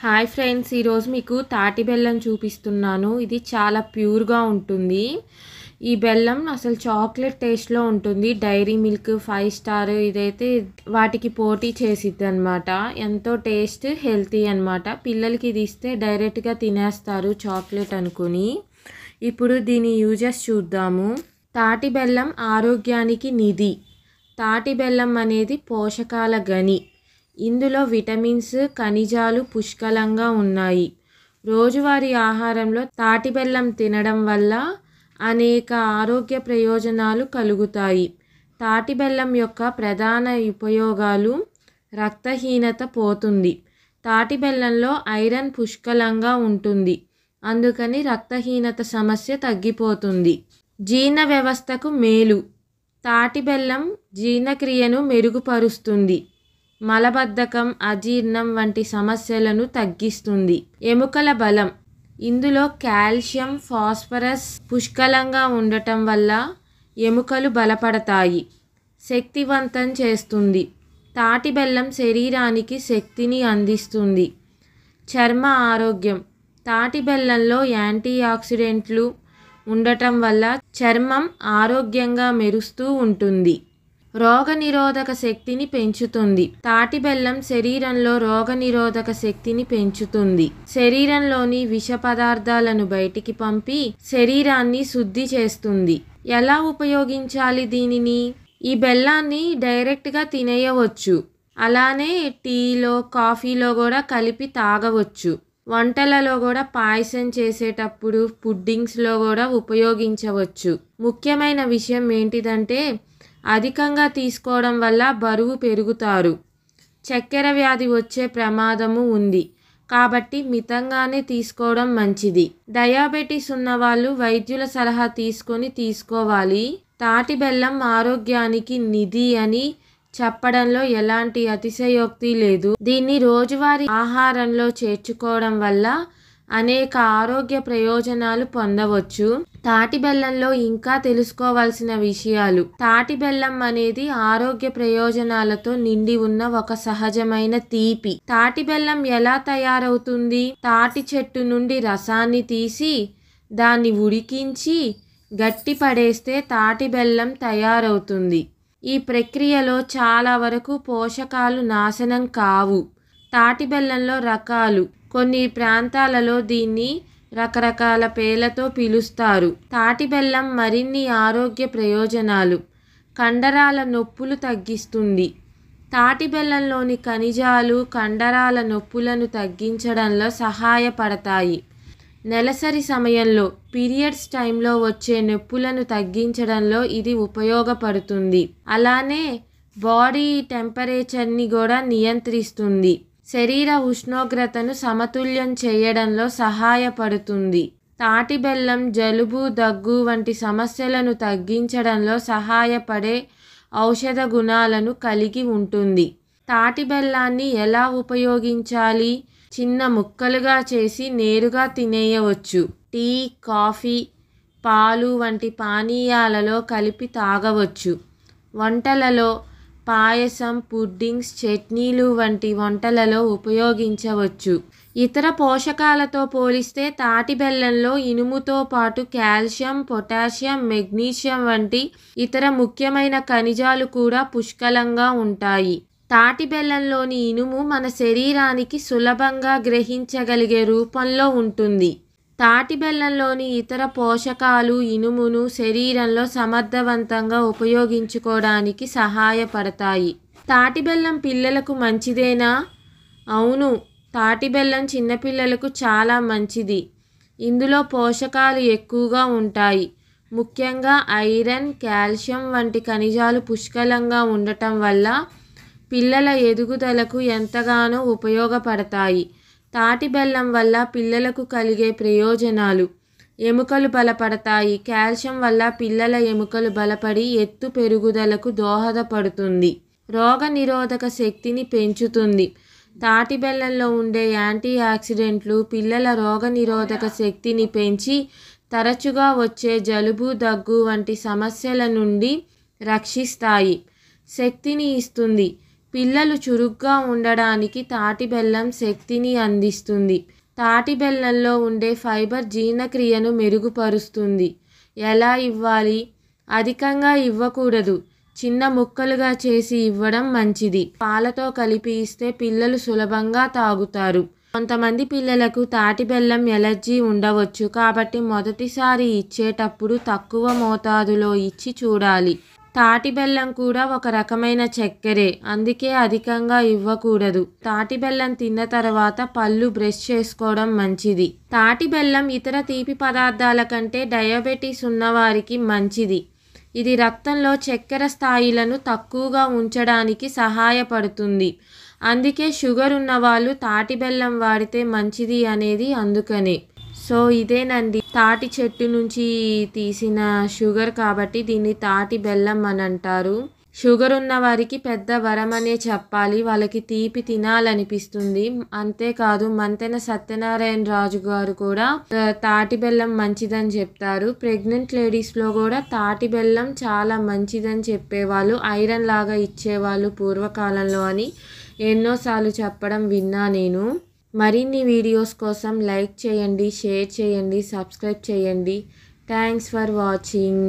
Hi friends, ఈరోజు మీకు తాటి బెల్లం చూపిస్తున్నాను. ఇది చాలా ప్యూర్గా ఉంటుంది. ఈ బెల్లం అసలు చాక్లెట్ టేస్ట్లో ఉంటుంది. డైరీ మిల్క్, 5 స్టార్ ఇదైతే వాటికి పోటీ చేసిద్ది అనమాట. ఎంతో టేస్ట్, హెల్తీ అనమాట. పిల్లలకి ఇది ఇస్తే డైరెక్ట్గా తినేస్తారు చాక్లెట్ అనుకుని. ఇప్పుడు దీని యూజెస్ చూద్దాము. తాటి బెల్లం ఆరోగ్యానికి నిధి. తాటి బెల్లం అనేది పోషకాల గని. ఇందులో విటమిన్స్, ఖనిజాలు పుష్కలంగా ఉన్నాయి. రోజువారీ ఆహారంలో తాటి బెల్లం తినడం వల్ల అనేక ఆరోగ్య ప్రయోజనాలు కలుగుతాయి. తాటి బెల్లం యొక్క ప్రధాన ఉపయోగాలు: రక్తహీనత పోతుంది. తాటి బెల్లంలో ఐరన్ పుష్కలంగా ఉంటుంది, అందుకని రక్తహీనత సమస్య తగ్గిపోతుంది. జీర్ణ వ్యవస్థకు మేలు. తాటి బెల్లం జీర్ణక్రియను మెరుగుపరుస్తుంది. మలబద్ధకం, అజీర్ణం వంటి సమస్యలను తగ్గిస్తుంది. ఎముకల బలం. ఇందులో కాల్షియం, ఫాస్ఫరస్ పుష్కలంగా ఉండటం వల్ల ఎముకలు బలపడతాయి. శక్తివంతం చేస్తుంది. తాటి బెల్లం శరీరానికి శక్తిని అందిస్తుంది. చర్మ ఆరోగ్యం. తాటి బెల్లంలో యాంటీ ఆక్సిడెంట్లు ఉండటం వల్ల చర్మం ఆరోగ్యంగా మెరుస్తూ ఉంటుంది. రోగనిరోధక శక్తిని పెంచుతుంది. తాటి బెల్లం శరీరంలో రోగనిరోధక శక్తిని పెంచుతుంది. శరీరంలోని విష పదార్థాలను బయటికి పంపి శరీరాన్ని శుద్ధి చేస్తుంది. ఎలా ఉపయోగించాలి దీనిని? ఈ బెల్లాన్ని డైరెక్ట్గా తినేయవచ్చు. అలానే టీలో, కాఫీలో కూడా కలిపి తాగవచ్చు. వంటలలో కూడా పాయసం చేసేటప్పుడు, పుడ్డింగ్స్లో కూడా ఉపయోగించవచ్చు. ముఖ్యమైన విషయం ఏంటిదంటే, అధికంగా తీసుకోవడం వల్ల బరువు పెరుగుతారు. చక్కెర వ్యాధి వచ్చే ప్రమాదము ఉంది, కాబట్టి మితంగానే తీసుకోవడం మంచిది. డయాబెటీస్ ఉన్నవాళ్ళు వైద్యుల సలహా తీసుకొని తీసుకోవాలి. తాటి బెల్లం ఆరోగ్యానికి నిధి అని చెప్పడంలో ఎలాంటి అతిశయోక్తి లేదు. దీన్ని రోజువారీ ఆహారంలో చేర్చుకోవడం వల్ల అనేక ఆరోగ్య ప్రయోజనాలు పొందవచ్చు. తాటి బెల్లంలో ఇంకా తెలుసుకోవాల్సిన విషయాలు: తాటి బెల్లం అనేది ఆరోగ్య ప్రయోజనాలతో నిండి ఉన్న ఒక సహజమైన తీపి. తాటి బెల్లం ఎలా తయారవుతుంది? తాటి చెట్టు నుండి రసాన్ని తీసి దాన్ని ఉడికించి గట్టి పడేస్తే తాటి బెల్లం తయారవుతుంది. ఈ ప్రక్రియలో చాలా వరకు పోషకాలు నాశనం కావు. తాటి బెల్లంలో రకాలు. కొన్ని ప్రాంతాలలో దీన్ని రకరకాల పేర్లతో పిలుస్తారు. తాటి బెల్లం మరిన్ని ఆరోగ్య ప్రయోజనాలు: కండరాల నొప్పులు తగ్గిస్తుంది. తాటి బెల్లంలోని ఖనిజాలు కండరాల నొప్పులను తగ్గించడంలో సహాయపడతాయి. నెలసరి సమయంలో, పీరియడ్స్ టైంలో వచ్చే నొప్పులను తగ్గించడంలో ఇది ఉపయోగపడుతుంది. అలానే బాడీ టెంపరేచర్ని కూడా నియంత్రిస్తుంది. శరీర ఉష్ణోగ్రతను సమతుల్యం చేయడంలో సహాయపడుతుంది. తాటి బెల్లం జలుబు, దగ్గు వంటి సమస్యలను తగ్గించడంలో సహాయపడే ఔషధ గుణాలను కలిగి ఉంటుంది. తాటి బెల్లాన్ని ఎలా ఉపయోగించాలి? చిన్న ముక్కలుగా చేసి నేరుగా తినేయవచ్చు. టీ, కాఫీ, పాలు వంటి పానీయాలలో కలిపి తాగవచ్చు. వంటలలో పాయసం, పుడ్డింగ్స్, చట్నీలు వంటి వంటలలో ఉపయోగించవచ్చు. ఇతర పోషకాలతో పోలిస్తే తాటి బెల్లంలో ఇనుముతో పాటు కాల్షియం, పొటాషియం, మెగ్నీషియం వంటి ఇతర ముఖ్యమైన ఖనిజాలు కూడా పుష్కలంగా ఉంటాయి. తాటి బెల్లంలోని ఇనుము మన శరీరానికి సులభంగా గ్రహించగలిగే రూపంలో ఉంటుంది. తాటి బెల్లంలోని ఇతర పోషకాలు ఇనుమును శరీరంలో సమర్థవంతంగా ఉపయోగించుకోవడానికి సహాయపడతాయి. తాటి బెల్లం పిల్లలకు మంచిదేనా? అవును, తాటి బెల్లం చిన్నపిల్లలకు చాలా మంచిది. ఇందులో పోషకాలు ఎక్కువగా ఉంటాయి. ముఖ్యంగా ఐరన్, కాల్షియం వంటి ఖనిజాలు పుష్కలంగా ఉండటం వల్ల పిల్లల ఎదుగుదలకు ఎంతగానో ఉపయోగపడతాయి. తాటి బెల్లం వల్ల పిల్లలకు కలిగే ప్రయోజనాలు: ఎముకలు బలపడతాయి. కాల్షియం వల్ల పిల్లల ఎముకలు బలపడి ఎత్తు పెరుగుదలకు దోహదపడుతుంది. రోగ నిరోధక శక్తిని పెంచుతుంది. తాటి బెల్లంలో ఉండే యాంటీ ఆక్సిడెంట్లు పిల్లల రోగ నిరోధక శక్తిని పెంచి తరచుగా వచ్చే జలుబు, దగ్గు వంటి సమస్యల నుండి రక్షిస్తాయి. శక్తిని ఇస్తుంది. పిల్లలు చురుగ్గా ఉండడానికి తాటి బెల్లం శక్తిని అందిస్తుంది. తాటి బెల్లంలో ఉండే ఫైబర్ జీర్ణక్రియను మెరుగుపరుస్తుంది. ఎలా ఇవ్వాలి? అధికంగా ఇవ్వకూడదు. చిన్న ముక్కలుగా చేసి ఇవ్వడం మంచిది. పాలతో కలిపి ఇస్తే పిల్లలు సులభంగా తాగుతారు. కొంతమంది పిల్లలకు తాటి బెల్లం ఎలర్జీ ఉండవచ్చు. కాబట్టి మొదటిసారి ఇచ్చేటప్పుడు తక్కువ మోతాదులో ఇచ్చి చూడాలి. తాటి బెల్లం కూడా ఒక రకమైన చక్కెరే, అందుకే అధికంగా ఇవ్వకూడదు. తాటి బెల్లం తిన్న తర్వాత పళ్ళు బ్రష్ చేసుకోవడం మంచిది. తాటి బెల్లం ఇతర తీపి పదార్థాల కంటే డయాబెటీస్ ఉన్నవారికి మంచిది. ఇది రక్తంలో చక్కెర స్థాయిలను తక్కువగా ఉంచడానికి సహాయపడుతుంది. అందుకే షుగర్ ఉన్నవాళ్ళు తాటి బెల్లం వాడితే మంచిది అనేది అందుకనే. సో ఇదేనండి తాటి చెట్టు నుంచి తీసిన షుగర్, కాబట్టి దీన్ని తాటి బెల్లం అని అంటారు. షుగర్ ఉన్న వారికి పెద్ద వరం అనే చెప్పాలి. వాళ్ళకి తీపి తినాలనిపిస్తుంది. అంతేకాదు మంతెన సత్యనారాయణ రాజు గారు కూడా తాటి బెల్లం మంచిదని చెప్తారు. ప్రెగ్నెంట్ లేడీస్లో కూడా తాటి బెల్లం చాలా మంచిదని చెప్పేవాళ్ళు. ఐరన్ లాగా ఇచ్చేవాళ్ళు పూర్వకాలంలో అని ఎన్నోసార్లు చెప్పడం విన్నా నేను. మరిన్ని వీడియోస్ కోసం లైక్ చేయండి, షేర్ చేయండి, సబ్స్క్రైబ్ చేయండి. Thanks for watching.